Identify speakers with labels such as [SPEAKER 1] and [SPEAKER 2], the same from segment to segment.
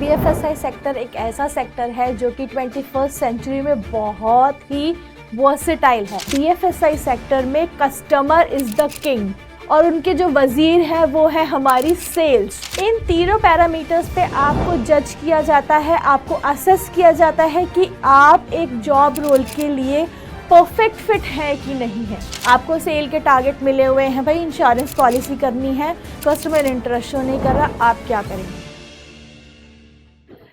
[SPEAKER 1] BFSI sector एक ऐसा sector है जो कि 21st सेंचुरी में बहुत ही वर्सेटाइल है। BFSI सेक्टर में कस्टमर इज़ द किंग और उनके जो वजीर है वो है हमारी सेल्स। इन तीनों पैरामीटर्स पे आपको जज किया जाता है, आपको असेस किया जाता है कि आप एक जॉब रोल के लिए परफेक्ट फिट है कि नहीं है। आपको सेल के टारगेट मिले हुए हैं, भाई इंश्योरेंस पॉलिसी करनी है, कस्टमर इंटरेस्ट शो नहीं कर रहा, आप क्या करेंगे।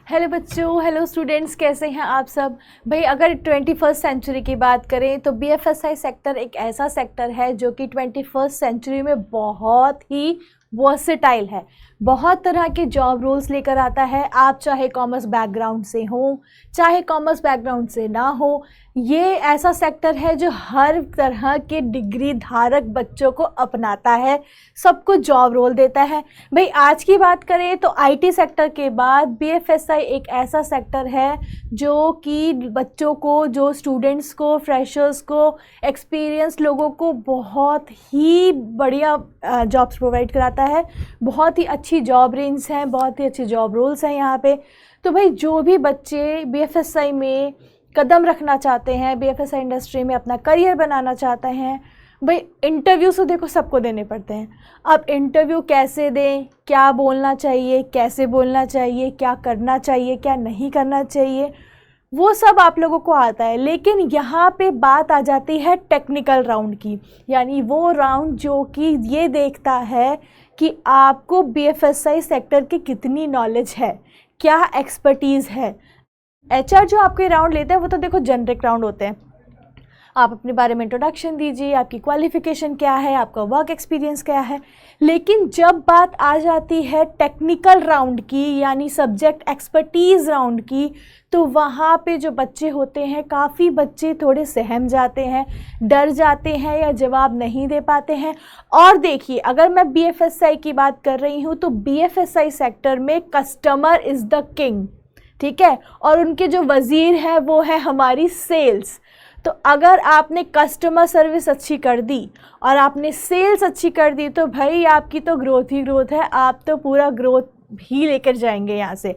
[SPEAKER 1] हेलो बच्चों, हेलो स्टूडेंट्स, कैसे हैं आप सब। भाई अगर 21st सेंचुरी की बात करें तो BFSI सेक्टर एक ऐसा सेक्टर है जो कि 21st सेंचुरी में बहुत ही वर्सेटाइल है, बहुत तरह के जॉब रोल्स लेकर आता है। आप चाहे कॉमर्स बैकग्राउंड से हो, चाहे कॉमर्स बैकग्राउंड से ना हो, ये ऐसा सेक्टर है जो हर तरह के डिग्री धारक बच्चों को अपनाता है, सबको जॉब रोल देता है। भाई आज की बात करें तो IT सेक्टर के बाद BFSI एक ऐसा सेक्टर है जो कि बच्चों को, जो स्टूडेंट्स को, फ्रेशर्स को, एक्सपीरियंस लोगों को बहुत ही बढ़िया जॉब्स प्रोवाइड कराता है। बहुत ही अच्छी जॉब रेंज हैं, बहुत ही अच्छे जॉब रोल्स हैं यहाँ पे। तो भाई जो भी बच्चे BFSI में कदम रखना चाहते हैं, BFSI इंडस्ट्री में अपना करियर बनाना चाहते हैं, भाई इंटरव्यू तो देखो सबको देने पड़ते हैं। अब इंटरव्यू कैसे दें, क्या बोलना चाहिए, कैसे बोलना चाहिए, क्या करना चाहिए, क्या नहीं करना चाहिए, वो सब आप लोगों को आता है। लेकिन यहाँ पे बात आ जाती है टेक्निकल राउंड की, यानी वो राउंड जो कि ये देखता है कि आपको BFSI सेक्टर की कितनी नॉलेज है, क्या एक्सपर्टीज़ है। HR जो आपके राउंड लेते हैं वो तो देखो जेनरिक राउंड होते हैं, आप अपने बारे में इंट्रोडक्शन दीजिए, आपकी क्वालिफ़िकेशन क्या है, आपका वर्क एक्सपीरियंस क्या है। लेकिन जब बात आ जाती है टेक्निकल राउंड की, यानी सब्जेक्ट एक्सपर्टीज़ राउंड की, तो वहाँ पे जो बच्चे होते हैं, काफ़ी बच्चे थोड़े सहम जाते हैं, डर जाते हैं या जवाब नहीं दे पाते हैं। और देखिए अगर मैं BFSI की बात कर रही हूँ तो BFSI सेक्टर में कस्टमर इज़ द किंग, ठीक है, और उनके जो वजीर है वो है हमारी सेल्स। तो अगर आपने कस्टमर सर्विस अच्छी कर दी और आपने सेल्स अच्छी कर दी तो भाई आपकी तो ग्रोथ ही ग्रोथ है, आप तो पूरा ग्रोथ ही लेकर जाएंगे यहाँ से।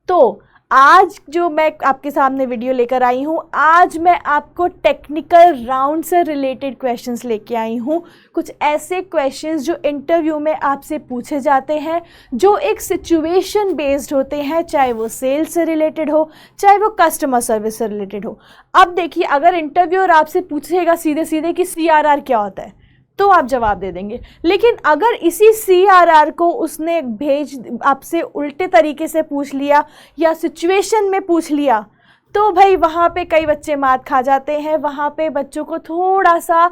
[SPEAKER 1] तो आज जो मैं आपके सामने वीडियो लेकर आई हूँ, आज मैं आपको टेक्निकल राउंड से रिलेटेड क्वेश्चंस लेके आई हूँ। कुछ ऐसे क्वेश्चंस जो इंटरव्यू में आपसे पूछे जाते हैं, जो एक सिचुएशन बेस्ड होते हैं, चाहे वो सेल्स से रिलेटेड हो, चाहे वो कस्टमर सर्विस से रिलेटेड हो। अब देखिए अगर इंटरव्यूअर आपसे पूछेगा सीधे सीधे कि CRR क्या होता है तो आप जवाब दे देंगे। लेकिन अगर इसी CRR को उसने आपसे उल्टे तरीके से पूछ लिया या सिचुएशन में पूछ लिया तो भाई वहाँ पे कई बच्चे मात खा जाते हैं, वहाँ पे बच्चों को थोड़ा सा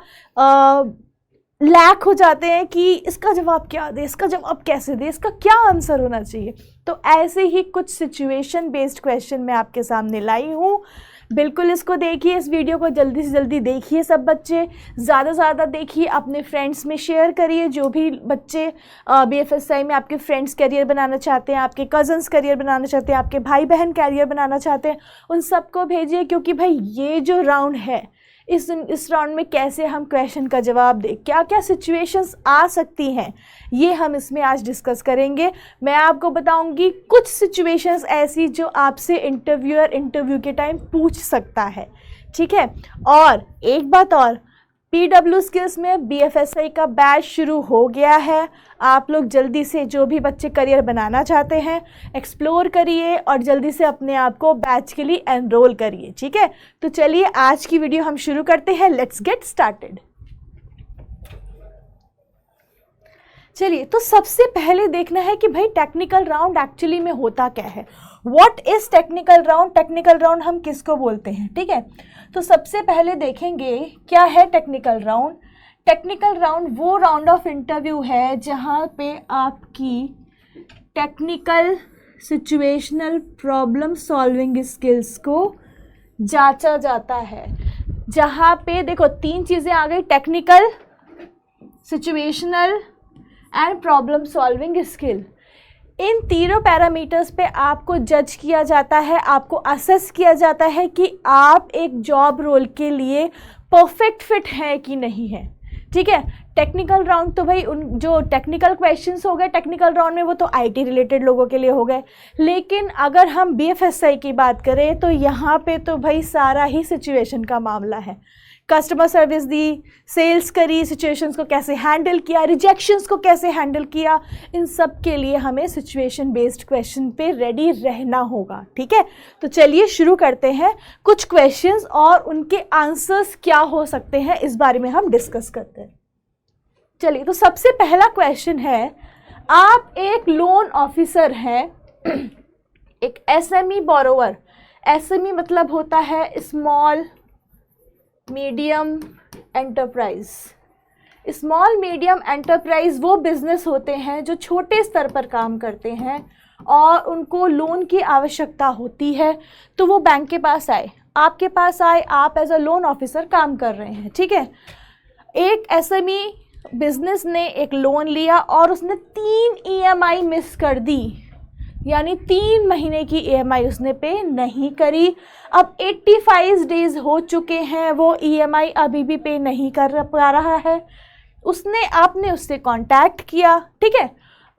[SPEAKER 1] लैक हो जाते हैं कि इसका जवाब क्या दे, इसका जवाब कैसे दे, इसका क्या आंसर होना चाहिए। तो ऐसे ही कुछ सिचुएशन बेस्ड क्वेश्चन मैं आपके सामने लाई हूँ। बिल्कुल इसको देखिए, इस वीडियो को जल्दी से जल्दी देखिए, सब बच्चे ज़्यादा से ज़्यादा देखिए, अपने फ्रेंड्स में शेयर करिए। जो भी बच्चे BFSI में आपके फ्रेंड्स करियर बनाना चाहते हैं, आपके कज़न्स करियर बनाना चाहते हैं, आपके भाई बहन करियर बनाना चाहते हैं, उन सबको भेजिए। क्योंकि भाई ये जो राउंड है, इस राउंड में कैसे हम क्वेश्चन का जवाब दें, क्या क्या सिचुएशंस आ सकती हैं, ये हम इसमें आज डिस्कस करेंगे। मैं आपको बताऊंगी कुछ सिचुएशंस ऐसी जो आपसे इंटरव्यूअर इंटरव्यू के टाइम पूछ सकता है, ठीक है। और एक बात और, PW स्किल्स में BFSI का बैच शुरू हो गया है। आप लोग जल्दी से, जो भी बच्चे करियर बनाना चाहते हैं, एक्सप्लोर करिए और जल्दी से अपने आप को बैच के लिए एनरोल करिए, ठीक है। तो चलिए आज की वीडियो हम शुरू करते हैं। Let's get started. चलिए, तो सबसे पहले देखना है कि भाई टेक्निकल राउंड एक्चुअली में होता क्या है। What is technical round, technical round हम किसको बोलते हैं, ठीक है। तो सबसे पहले देखेंगे क्या है टेक्निकल राउंड। टेक्निकल राउंड वो राउंड ऑफ इंटरव्यू है जहाँ पे आपकी technical situational problem solving skills को जांचा जाता है। जहाँ पे देखो तीन चीज़ें आ गई, technical, situational and problem solving skill. इन तीनों पैरामीटर्स पे आपको जज किया जाता है, आपको असेस किया जाता है कि आप एक जॉब रोल के लिए परफेक्ट फिट है कि नहीं है, ठीक है। टेक्निकल राउंड तो भाई उन जो टेक्निकल क्वेश्चंस हो गए टेक्निकल राउंड में, वो तो आईटी रिलेटेड लोगों के लिए हो गए। लेकिन अगर हम बीएफएसआई की बात करें तो यहाँ पे तो भाई सारा ही सिचुएशन का मामला है। कस्टमर सर्विस दी, सेल्स करी, सिचुएशंस को कैसे हैंडल किया, रिजेक्शंस को कैसे हैंडल किया, इन सब के लिए हमें सिचुएशन बेस्ड क्वेश्चन पे रेडी रहना होगा। ठीक है, तो चलिए शुरू करते हैं। कुछ क्वेश्चंस और उनके आंसर्स क्या हो सकते हैं इस बारे में हम डिस्कस करते हैं। चलिए, तो सबसे पहला क्वेश्चन है, आप एक लोन ऑफिसर हैं, एक एसएमई बोरोवर। एसएमई मतलब होता है small medium enterprise. Small medium enterprise वो बिजनेस होते हैं जो छोटे स्तर पर काम करते हैं और उनको लोन की आवश्यकता होती है, तो वो बैंक के पास आए, आपके पास आए, आप एज अ लोन ऑफिसर काम कर रहे हैं। ठीक है, एक एसएमई बिजनेस ने एक लोन लिया और उसने 3 ईएमआई मिस कर दी, यानी 3 महीने की ईएमआई उसने पे नहीं करी। अब 85 डेज हो चुके हैं, वो ईएमआई अभी भी पे नहीं कर पा रहा है। आपने उससे कांटेक्ट किया। ठीक है,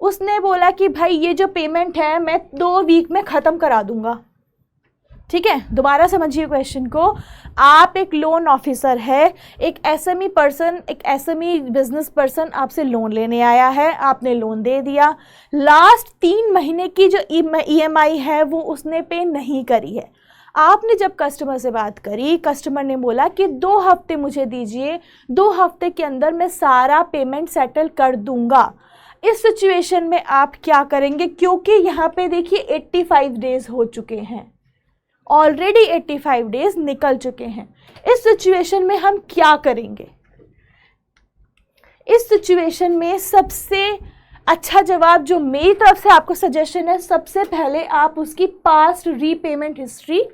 [SPEAKER 1] उसने बोला कि भाई ये जो पेमेंट है मैं 2 वीक में ख़त्म करा दूंगा। ठीक है, दोबारा समझिए क्वेश्चन को। आप एक लोन ऑफिसर है, एक एसएमई पर्सन, एक एसएमई बिजनेस पर्सन आपसे लोन लेने आया है, आपने लोन दे दिया। लास्ट 3 महीने की जो ईएमआई है वो उसने पे नहीं करी है। आपने जब कस्टमर से बात करी, कस्टमर ने बोला कि 2 हफ्ते मुझे दीजिए, 2 हफ्ते के अंदर मैं सारा पेमेंट सेटल कर दूंगा। इस सिचुएशन में आप क्या करेंगे? क्योंकि यहाँ पे देखिए 85 डेज हो चुके हैं, ऑलरेडी 85 डेज निकल चुके हैं। इस सिचुएशन में हम क्या करेंगे? इस सिचुएशन में सबसे अच्छा जवाब जो मेरी तरफ से आपको सजेशन है, सबसे पहले आप उसकी पास्ट रीपेमेंट हिस्ट्री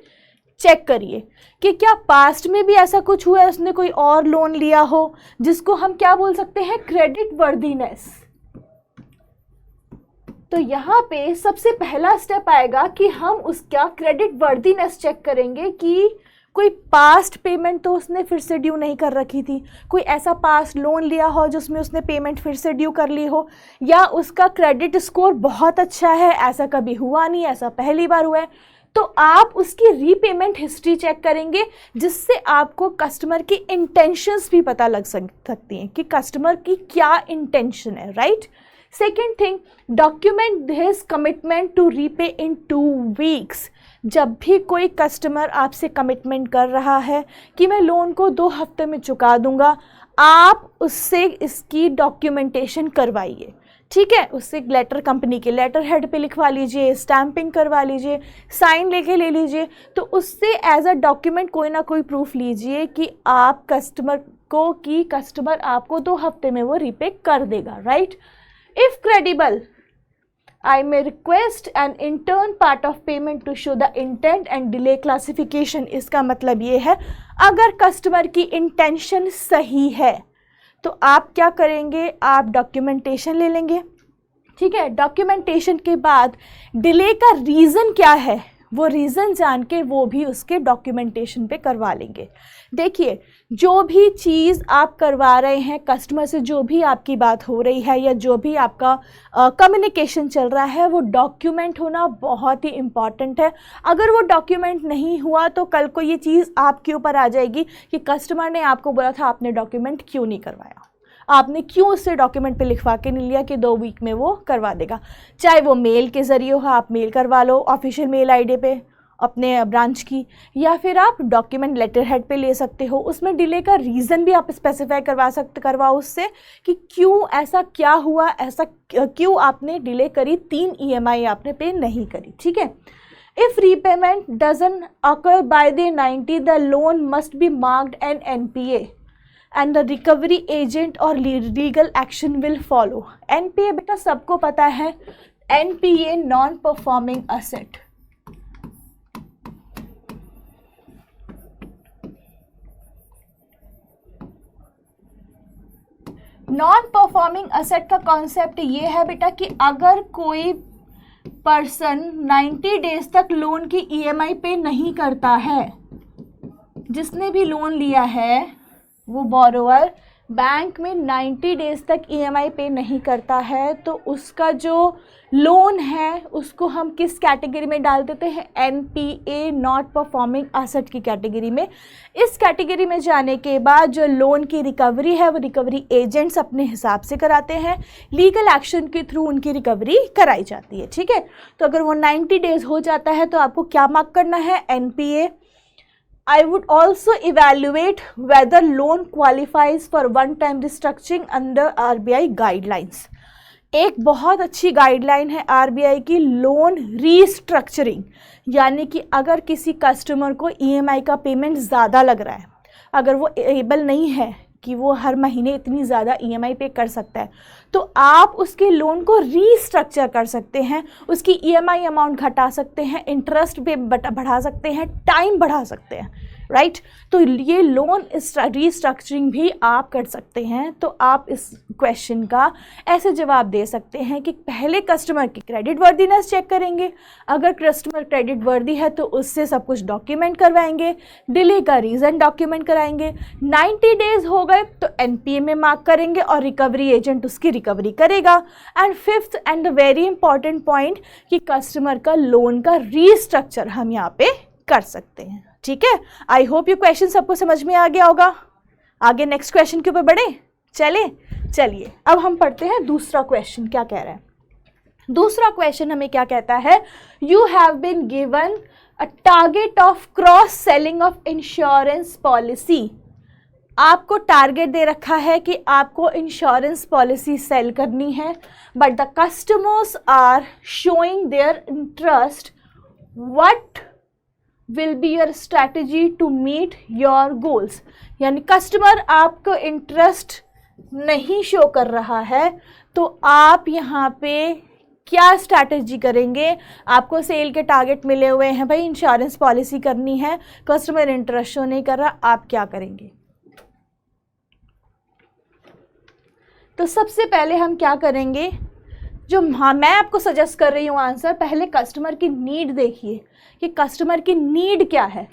[SPEAKER 1] चेक करिए कि क्या पास्ट में भी ऐसा कुछ हुआ है, उसने कोई और लोन लिया हो, जिसको हम क्या बोल सकते हैं, क्रेडिट वर्दीनेस। तो यहाँ पे सबसे पहला स्टेप आएगा कि हम उसका क्रेडिट वर्दीनेस चेक करेंगे कि कोई पास्ट पेमेंट तो उसने फिर से ड्यू नहीं कर रखी थी, कोई ऐसा पास्ट लोन लिया हो जिसमें उसने पेमेंट फिर से ड्यू कर ली हो, या उसका क्रेडिट स्कोर बहुत अच्छा है, ऐसा कभी हुआ नहीं, ऐसा पहली बार हुआ है। तो आप उसकी रीपेमेंट हिस्ट्री चेक करेंगे, जिससे आपको कस्टमर की इंटेंशंस भी पता लग सकती हैं कि कस्टमर की क्या इंटेंशन है, right. Second thing, document his commitment to repay in 2 weeks. जब भी कोई कस्टमर आपसे कमिटमेंट कर रहा है कि मैं लोन को 2 हफ्ते में चुका दूंगा, आप उससे इसकी डॉक्यूमेंटेशन करवाइए। ठीक है, उससे लेटर, कंपनी के लेटर हेड पे लिखवा लीजिए, स्टैंपिंग करवा लीजिए, साइन लेके ले लीजिए। तो उससे एज अ डॉक्यूमेंट कोई ना कोई प्रूफ लीजिए कि आप कस्टमर आपको 2 हफ्ते में वो रीपे कर देगा, right. If credible, I may request an intern part of payment to show the intent and delay classification। इसका मतलब ये है, अगर कस्टमर की इंटेंशन सही है तो आप क्या करेंगे, आप डॉक्यूमेंटेशन ले लेंगे। ठीक है, डॉक्यूमेंटेशन के बाद डिले का रीज़न क्या है, वो रीज़न जान के वो भी उसके डॉक्यूमेंटेशन पे करवा लेंगे। देखिए, जो भी चीज़ आप करवा रहे हैं कस्टमर से, जो भी आपकी बात हो रही है या जो भी आपका कम्युनिकेशन चल रहा है, वो डॉक्यूमेंट होना बहुत ही इम्पॉर्टेंट है। अगर वो डॉक्यूमेंट नहीं हुआ तो कल को ये चीज़ आपके ऊपर आ जाएगी कि कस्टमर ने आपको बोला था, आपने डॉक्यूमेंट क्यों नहीं करवाया, आपने क्यों उससे डॉक्यूमेंट पे लिखवा के नहीं लिया कि 2 वीक में वो करवा देगा। चाहे वो मेल के ज़रिए हो, आप मेल करवा लो ऑफिशियल मेल आईडी पे अपने ब्रांच की, या फिर आप डॉक्यूमेंट लेटर हेड पे ले सकते हो। उसमें डिले का रीज़न भी आप स्पेसिफाई करवाओ उससे कि क्यों ऐसा क्या हुआ, ऐसा क्यों आपने डिले करी, 3 ईएमआई आपने पे नहीं करी। ठीक है, if repayment doesn't occur by the 90, the loan must be marked N NPA and the recovery agent or legal action will follow। NPA बेटा सबको पता है, NPA non performing asset. Non performing asset का कॉन्सेप्ट ये है बेटा कि अगर कोई पर्सन 90 डेज तक लोन की ईएमआई पे नहीं करता है, जिसने भी लोन लिया है वो बोरोवर बैंक में 90 डेज तक ईएमआई पे नहीं करता है तो उसका जो लोन है उसको हम किस कैटेगरी में डाल देते हैं, एनपीए, नॉट परफॉर्मिंग एसेट की कैटेगरी में। इस कैटेगरी में जाने के बाद जो लोन की रिकवरी है वो रिकवरी एजेंट्स अपने हिसाब से कराते हैं, लीगल एक्शन के थ्रू उनकी रिकवरी कराई जाती है। ठीक है, तो अगर वो 90 डेज हो जाता है तो आपको क्या मार्क करना है, NPA. I would also evaluate whether loan qualifies for one-time restructuring under RBI guidelines। एक बहुत अच्छी गाइडलाइन है आरबीआई की, लोन रीस्ट्रक्चरिंग, यानी कि अगर किसी कस्टमर को ईएमआई का पेमेंट ज़्यादा लग रहा है, अगर वो एबल नहीं है कि वो हर महीने इतनी ज़्यादा ईएमआई पे कर सकता है, तो आप उसके लोन को रीस्ट्रक्चर कर सकते हैं, उसकी ईएमआई अमाउंट घटा सकते हैं, इंटरेस्ट पे बढ़ा सकते हैं, टाइम बढ़ा सकते हैं, राइट। तो ये लोन रीस्ट्रक्चरिंग भी आप कर सकते हैं। तो आप इस क्वेश्चन का ऐसे जवाब दे सकते हैं कि पहले कस्टमर की क्रेडिट वर्दीनेस चेक करेंगे, अगर कस्टमर क्रेडिट वर्दी है तो उससे सब कुछ डॉक्यूमेंट करवाएंगे, डिले का रीज़न डॉक्यूमेंट कराएंगे, 90 डेज हो गए तो एनपीए में मार्क करेंगे और रिकवरी एजेंट उसकी रिकवरी करेगा। And fifth and the very important point कि कस्टमर का लोन का रीस्ट्रक्चर हम यहाँ पे कर सकते हैं। ठीक है, आई होप ये क्वेश्चन सबको समझ में आ गया होगा। आगे नेक्स्ट क्वेश्चन के ऊपर बढ़े, चलिए अब हम पढ़ते हैं दूसरा क्वेश्चन क्या कह रहा है। दूसरा क्वेश्चन हमें क्या कहता है, you have been given a target of cross selling of insurance policy. आपको टारगेट दे रखा है कि आपको इंश्योरेंस पॉलिसी सेल करनी है, but the customers are showing their interest, what will be your strategy to meet your goals. यानी customer आपको इंटरेस्ट नहीं शो कर रहा है तो आप यहाँ पे क्या स्ट्रैटेजी करेंगे। आपको सेल के टारगेट मिले हुए हैं, भाई इंश्योरेंस पॉलिसी करनी है, कस्टमर इंटरेस्ट शो नहीं कर रहा, आप क्या करेंगे। तो सबसे पहले हम क्या करेंगे, जो मैं आपको सजेस्ट कर रही हूँ आंसर, पहले कस्टमर की नीड देखिए कि कस्टमर की नीड क्या है,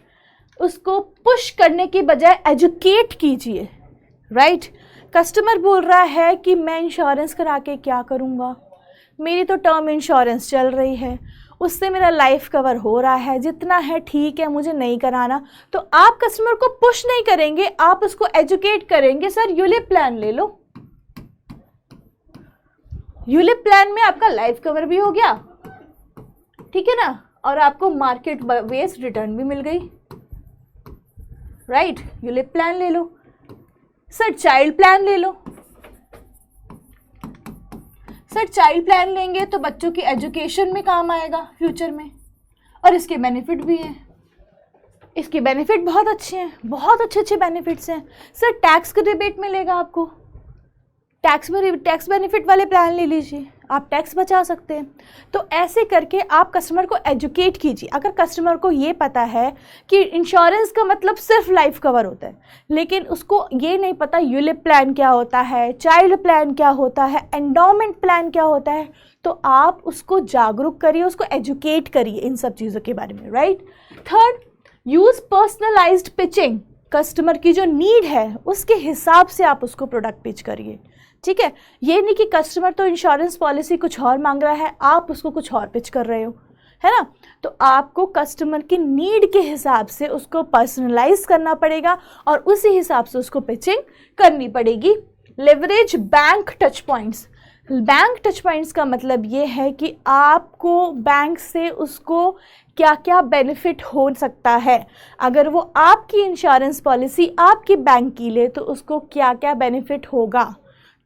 [SPEAKER 1] उसको पुश करने की बजाय एजुकेट कीजिए, राइट। कस्टमर बोल रहा है कि मैं इंश्योरेंस करा के क्या करूँगा, मेरी तो टर्म इंश्योरेंस चल रही है, उससे मेरा लाइफ कवर हो रहा है, जितना है ठीक है, मुझे नहीं कराना। तो आप कस्टमर को पुश नहीं करेंगे, आप उसको एजुकेट करेंगे, सर यूलिप प्लान ले लो, यूलिप प्लान में आपका लाइफ कवर भी हो गया, ठीक है ना, और आपको मार्केट बेस्ड रिटर्न भी मिल गई, राइट। यूलिप प्लान ले लो। सर चाइल्ड प्लान ले लो, सर चाइल्ड प्लान लेंगे तो बच्चों की एजुकेशन में काम आएगा फ्यूचर में, और इसके बेनिफिट भी हैं, इसके बेनिफिट बहुत अच्छे हैं, बहुत अच्छे बेनिफिट्स हैं। सर टैक्स का रिबेट मिलेगा आपको, टैक्स बेनिफिट वाले प्लान ले लीजिए, आप टैक्स बचा सकते हैं। तो ऐसे करके आप कस्टमर को एजुकेट कीजिए। अगर कस्टमर को ये पता है कि इंश्योरेंस का मतलब सिर्फ लाइफ कवर होता है, लेकिन उसको ये नहीं पता यूलिप प्लान क्या होता है, चाइल्ड प्लान क्या होता है, एंडोमेंट प्लान क्या होता है, तो आप उसको जागरूक करिए, उसको एजुकेट करिए इन सब चीज़ों के बारे में, right. Third, use personalised pitching. Customer की जो नीड है उसके हिसाब से आप उसको प्रोडक्ट पिच करिए, ठीक है। ये नहीं कि कस्टमर तो इंश्योरेंस पॉलिसी कुछ और मांग रहा है, आप उसको कुछ और पिच कर रहे हो, है ना। तो आपको कस्टमर की नीड के हिसाब से उसको पर्सनलाइज करना पड़ेगा और उसी हिसाब से उसको पिचिंग करनी पड़ेगी। Leverage bank touch points. Bank touch points का मतलब ये है कि आपको बैंक से उसको क्या क्या बेनिफिट हो सकता है। अगर वो आपकी इंश्योरेंस पॉलिसी आपकी बैंक की ले तो उसको क्या क्या बेनिफिट होगा,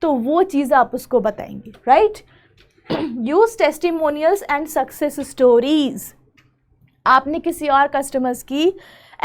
[SPEAKER 1] तो वो चीज़ आप उसको बताएंगे, right. Use testimonials and success stories. आपने किसी और कस्टमर्स की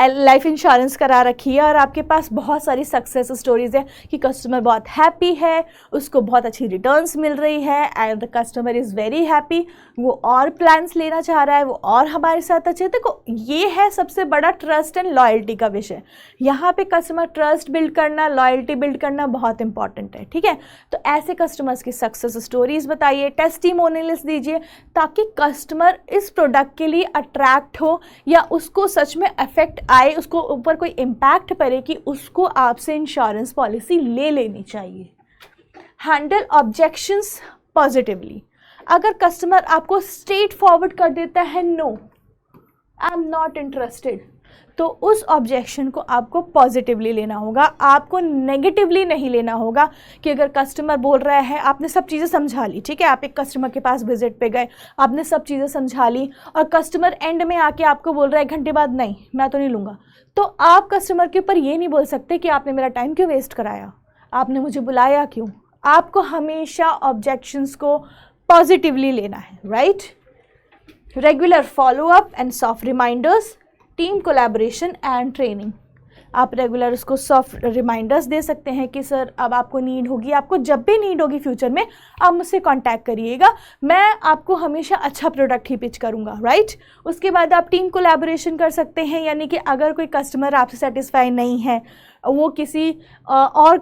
[SPEAKER 1] लाइफ इंश्योरेंस करा रखी है और आपके पास बहुत सारी सक्सेस स्टोरीज़ है कि कस्टमर बहुत हैप्पी है, उसको बहुत अच्छी रिटर्न्स मिल रही है and the customer is very happy, वो और प्लान्स लेना चाह रहा है, वो और हमारे साथ अच्छे। देखो ये है सबसे बड़ा ट्रस्ट एंड लॉयल्टी का विषय। यहाँ पे कस्टमर ट्रस्ट बिल्ड करना, लॉयल्टी बिल्ड करना बहुत इंपॉर्टेंट है, ठीक है। तो ऐसे कस्टमर्स की सक्सेस स्टोरीज़ बताइए, टेस्टिमोनियल्स दीजिए, ताकि कस्टमर इस प्रोडक्ट के लिए अट्रैक्ट हो या उसको सच में अफेक्ट आए, उसको ऊपर कोई इम्पैक्ट पड़े कि उसको आपसे इंश्योरेंस पॉलिसी ले लेनी चाहिए। Handle objections positively. अगर कस्टमर आपको स्ट्रेट फॉरवर्ड कर देता है no I am not interested, तो उस ऑब्जेक्शन को आपको पॉजिटिवली लेना होगा, आपको नेगेटिवली नहीं लेना होगा। कि अगर कस्टमर बोल रहा है, आपने सब चीज़ें समझा ली, ठीक है, आप एक कस्टमर के पास विजिट पे गए, आपने सब चीज़ें समझा ली और कस्टमर एंड में आके आपको बोल रहा है 1 घंटे बाद नहीं मैं तो नहीं लूँगा, तो आप कस्टमर के ऊपर ये नहीं बोल सकते कि आपने मेरा टाइम क्यों वेस्ट कराया, आपने मुझे बुलाया क्यों। आपको हमेशा ऑब्जेक्शंस को पॉजिटिवली लेना है, right. Regular follow up and soft reminders, team collaboration and training. आप रेगुलर उसको सॉफ्ट रिमाइंडर्स दे सकते हैं कि सर अब आपको नीड होगी, आपको जब भी नीड होगी फ्यूचर में आप मुझसे कांटेक्ट करिएगा, मैं आपको हमेशा अच्छा प्रोडक्ट ही पिच करूंगा, राइट। उसके बाद आप टीम कोलैबोरेशन कर सकते हैं, यानी कि अगर कोई कस्टमर आपसे सेटिस्फाई नहीं है, वो किसी और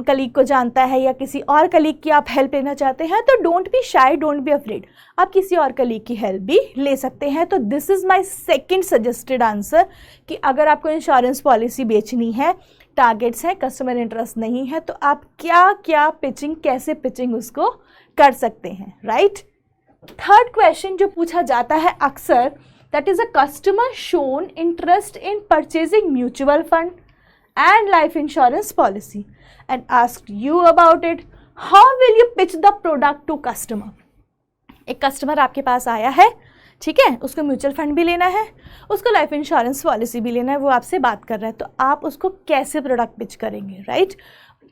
[SPEAKER 1] कलीग को जानता है या किसी और कलीग की आप हेल्प लेना चाहते हैं, तो डोंट बी शाई, डोंट बी अफ्रेड, आप किसी और कलीग की हेल्प भी ले सकते हैं। तो this is my second suggested answer कि अगर आपको इंश्योरेंस पॉलिसी बेचनी है, टारगेट्स हैं, कस्टमर इंटरेस्ट नहीं है, तो आप क्या क्या पिचिंग, कैसे पिचिंग उसको कर सकते हैं, राइट। थर्ड क्वेश्चन जो पूछा जाता है अक्सर, that is a customer shown interest in purchasing mutual fund and life insurance policy and asked you about it. How will you pitch the product to customer? एक कस्टमर आपके पास आया है, ठीक है, उसको म्यूचुअल फंड भी लेना है, उसको लाइफ इंश्योरेंस पॉलिसी भी लेना है, वो आपसे बात कर रहा है, तो आप उसको कैसे प्रोडक्ट पिच करेंगे, राइट।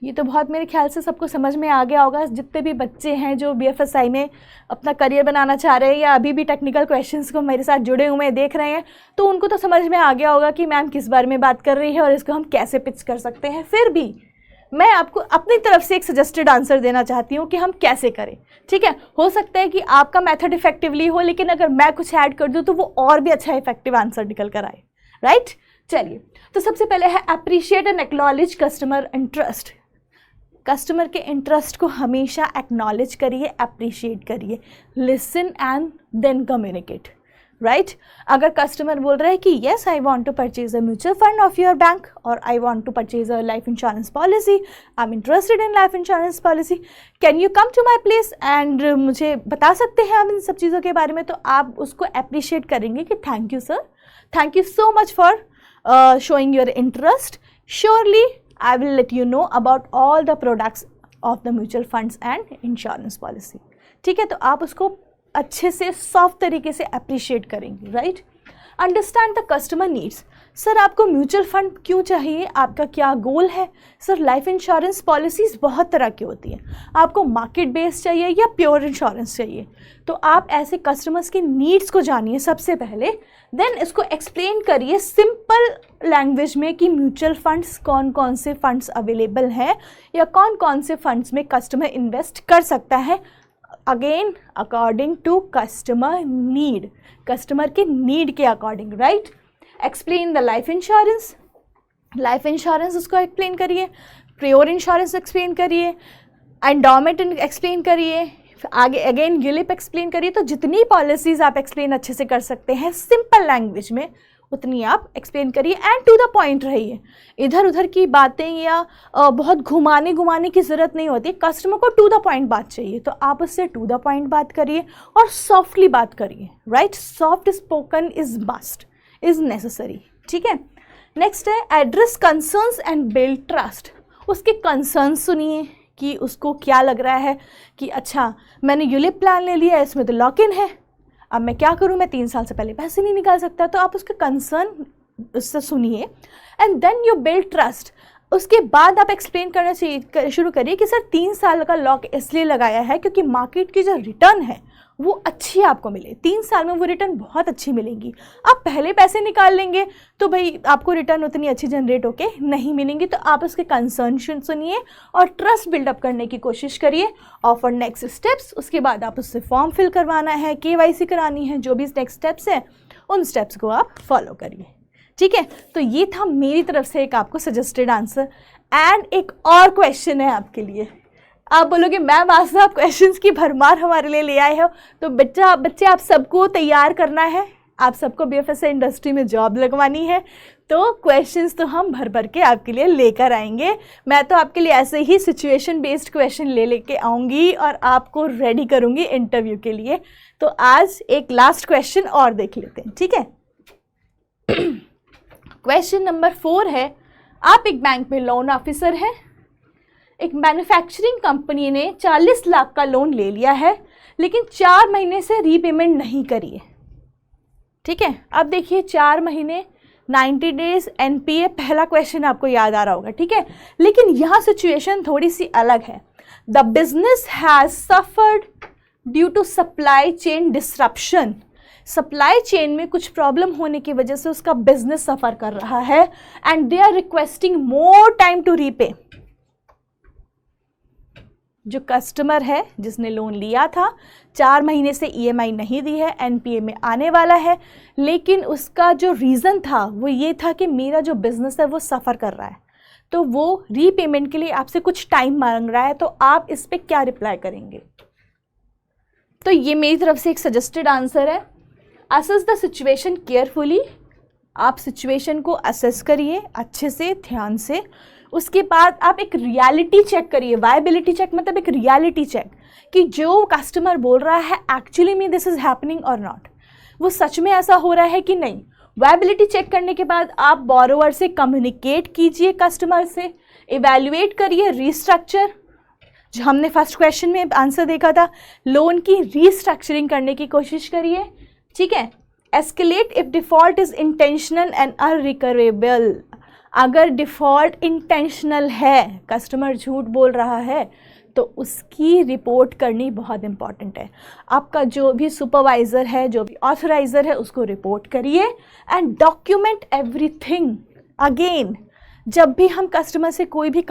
[SPEAKER 1] ये तो बहुत मेरे ख्याल से सबको समझ में आ गया होगा। जितने भी बच्चे हैं जो BFSI में अपना करियर बनाना चाह रहे हैं या अभी भी टेक्निकल क्वेश्चंस को मेरे साथ जुड़े हुए देख रहे हैं, तो उनको तो समझ में आ गया होगा कि मैम किस बारे में बात कर रही है और इसको हम कैसे पिच कर सकते हैं। फिर भी मैं आपको अपनी तरफ से एक सजेस्टेड आंसर देना चाहती हूँ कि हम कैसे करें, ठीक है। हो सकता है कि आपका मेथड इफेक्टिवली हो, लेकिन अगर मैं कुछ ऐड कर दूँ तो वो और भी अच्छा इफेक्टिव आंसर निकल कर आए, राइट। चलिए, तो सबसे पहले है appreciate and acknowledge customer interest. Customer के इंटरेस्ट को हमेशा एक्नॉलेज करिए, अप्रिशिएट करिए, listen and then communicate, right. अगर कस्टमर बोल रहा है कि yes I want to purchase a mutual fund of your bank और I want to purchase a life insurance policy, I am interested in life insurance policy, can you come to my place and मुझे बता सकते हैं आप इन सब चीज़ों के बारे में, तो आप उसको अप्रिशिएट करेंगे कि thank you sir, thank you so much for showing your interest, surely I will let you know about all the products of the mutual funds and insurance policy. ठीक है, तो आप उसको अच्छे से सॉफ्ट तरीके से अप्रिशिएट करेंगे, right. Understand the customer needs. Sir आपको म्यूचुअल फंड क्यों चाहिए, आपका क्या गोल है। सर लाइफ इंश्योरेंस पॉलिसीज़ बहुत तरह की होती हैं, आपको मार्केट बेस्ड चाहिए या प्योर इंश्योरेंस चाहिए, तो आप ऐसे कस्टमर्स के नीड्स को जानिए सबसे पहले, देन इसको एक्सप्लेन करिए सिंपल लैंग्वेज में कि म्यूचुअल फंड्स कौन कौन से फंड्स अवेलेबल हैं या कौन कौन से फंड्स में कस्टमर इन्वेस्ट कर सकता है, again according to customer need, customer के नीड के according, right. Explain the life insurance, life insurance उसको एक्सप्लेन करिए, प्योर इंश्योरेंस एक्सप्लेन करिए, एंडोमेंट एक्सप्लेन करिए, आगे अगेन यूलिप एक्सप्लेन करिए। तो जितनी पॉलिसीज़ आप एक्सप्लेन अच्छे से कर सकते हैं सिंपल लैंग्वेज में, उतनी आप एक्सप्लेन करिए एंड टू द पॉइंट रहिए। इधर उधर की बातें या बहुत घुमाने की ज़रूरत नहीं होती, कस्टमर को टू द पॉइंट बात चाहिए, तो आप उससे टू द पॉइंट बात करिए और सॉफ्टली बात करिए, right. Soft spoken is must, is necessary, ठीक है। नेक्स्ट है address concerns and build trust. उसके कंसर्न्स सुनिए कि उसको क्या लग रहा है कि अच्छा मैंने यूलिप प्लान ले लिया है, इसमें तो लॉक इन है, अब मैं क्या करूँ, मैं 3 साल से पहले पैसे नहीं निकाल सकता, तो आप उसके कंसर्न उससे सुनिए and then you build trust. उसके बाद आप एक्सप्लेन करना शुरू करिए कि सर 3 साल का लॉक इसलिए लगाया है क्योंकि मार्केट की जो रिटर्न है वो अच्छी आपको मिले, 3 साल में वो रिटर्न बहुत अच्छी मिलेंगी। आप पहले पैसे निकाल लेंगे तो भाई आपको रिटर्न उतनी अच्छी जनरेट होके नहीं मिलेंगी, तो आप उसके कंसर्न सुनिए और ट्रस्ट बिल्डअप करने की कोशिश करिए। ऑफर नेक्स्ट स्टेप्स, उसके बाद आप उससे फॉर्म फिल करवाना है, KYC करानी है, जो भी नेक्स्ट स्टेप्स हैं उन स्टेप्स को आप फॉलो करिए, ठीक है। तो ये था मेरी तरफ से एक आपको सजेस्टेड आंसर। एंड एक और क्वेश्चन है आपके लिए, आप बोलोगे मैम आज तो आप क्वेश्चंस की भरमार हमारे लिए ले आए हो, तो बच्चे आप सबको तैयार करना है, आप सबको BFSI इंडस्ट्री में जॉब लगवानी है, तो क्वेश्चंस तो हम भर भर के आपके लिए लेकर आएंगे। मैं तो आपके लिए ऐसे ही सिचुएशन बेस्ड क्वेश्चन लेके आऊँगी और आपको रेडी करूँगी इंटरव्यू के लिए। तो आज एक लास्ट क्वेश्चन और देख लेते हैं, ठीक है। क्वेश्चन नंबर 4 है, आप एक बैंक में लोन ऑफिसर हैं। एक मैन्युफैक्चरिंग कंपनी ने 40 लाख का लोन ले लिया है, लेकिन 4 महीने से रीपेमेंट नहीं करी है, ठीक है। अब देखिए 4 महीने 90 डेज NPA, पहला क्वेश्चन आपको याद आ रहा होगा, ठीक है। लेकिन यहाँ सिचुएशन थोड़ी सी अलग है। The business has suffered due to supply chain disruption. Supply chain में कुछ प्रॉब्लम होने की वजह से उसका बिजनेस सफ़र कर रहा है and they are requesting more time to repay. जो कस्टमर है जिसने लोन लिया था, 4 महीने से EMI नहीं दी है, NPA में आने वाला है, लेकिन उसका जो रीज़न था वो ये था कि मेरा जो बिज़नेस है वो सफ़र कर रहा है, तो वो रीपेमेंट के लिए आपसे कुछ टाइम मांग रहा है। तो आप इस पर क्या रिप्लाई करेंगे? तो ये मेरी तरफ से एक सजेस्टेड आंसर है। Assess the situation carefully. आप सिचुएशन को असेस करिए अच्छे से, ध्यान से। उसके बाद आप एक रियलिटी चेक करिए। वायबिलिटी चेक मतलब एक रियलिटी चेक कि जो कस्टमर बोल रहा है एक्चुअली में दिस इज़ हैपनिंग और नॉट, वो सच में ऐसा हो रहा है कि नहीं। वायबिलिटी चेक करने के बाद आप बोरोवर से कम्युनिकेट कीजिए, कस्टमर से इवैल्यूएट करिए, रीस्ट्रक्चर, जो हमने फर्स्ट क्वेश्चन में आंसर देखा था, लोन की रीस्ट्रक्चरिंग करने की कोशिश करिए, ठीक है। Escalate if default is intentional and unrecoverable. अगर डिफ़ॉल्ट इंटेंशनल है, कस्टमर झूठ बोल रहा है, तो उसकी रिपोर्ट करनी बहुत इंपॉर्टेंट है। आपका जो भी सुपरवाइज़र है, जो भी ऑथराइज़र है, उसको रिपोर्ट करिए एंड डॉक्यूमेंट एवरीथिंग। अगेन, जब भी हम कस्टमर से कोई भी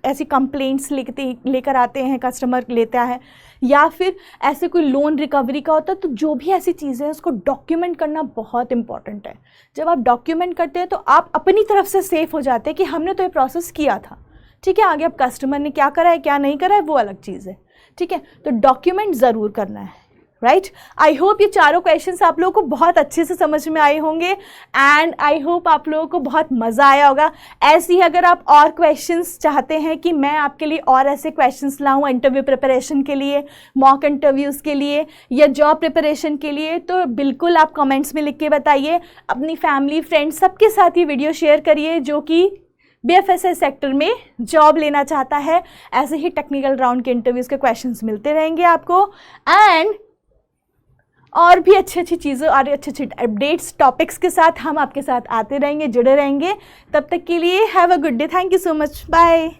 [SPEAKER 1] ऐसी कंप्लेंट्स लेकर आते हैं, कस्टमर लेता है, या फिर ऐसे कोई लोन रिकवरी का होता है, तो जो भी ऐसी चीज़ें हैं उसको डॉक्यूमेंट करना बहुत इंपॉर्टेंट है। जब आप डॉक्यूमेंट करते हैं तो आप अपनी तरफ से सेफ हो जाते हैं कि हमने तो ये प्रोसेस किया था, ठीक है। आगे अब कस्टमर ने क्या करा है क्या नहीं करा है वो अलग चीज़ है, ठीक है। तो डॉक्यूमेंट ज़रूर करना है, राइट। आई होप ये चारों क्वेश्चंस आप लोगों को बहुत अच्छे से समझ में आए होंगे एंड आई होप आप लोगों को बहुत मज़ा आया होगा। ऐसे ही अगर आप और क्वेश्चंस चाहते हैं कि मैं आपके लिए और ऐसे क्वेश्चंस लाऊं इंटरव्यू प्रिपरेशन के लिए, मॉक इंटरव्यूज़ के लिए या जॉब प्रिपरेशन के लिए, तो बिल्कुल आप कमेंट्स में लिख के बताइए। अपनी फैमिली, फ्रेंड्स, सबके साथ ये वीडियो शेयर करिए जो कि BFSI सेक्टर में जॉब लेना चाहता है। ऐसे ही टेक्निकल राउंड के इंटरव्यूज़ के क्वेश्चंस मिलते रहेंगे आपको एंड और भी अच्छी अच्छी चीज़ों और अच्छे अच्छे अपडेट्स टॉपिक्स के साथ हम आपके साथ आते रहेंगे, जुड़े रहेंगे। तब तक के लिए have a good day. Thank you so much. Bye.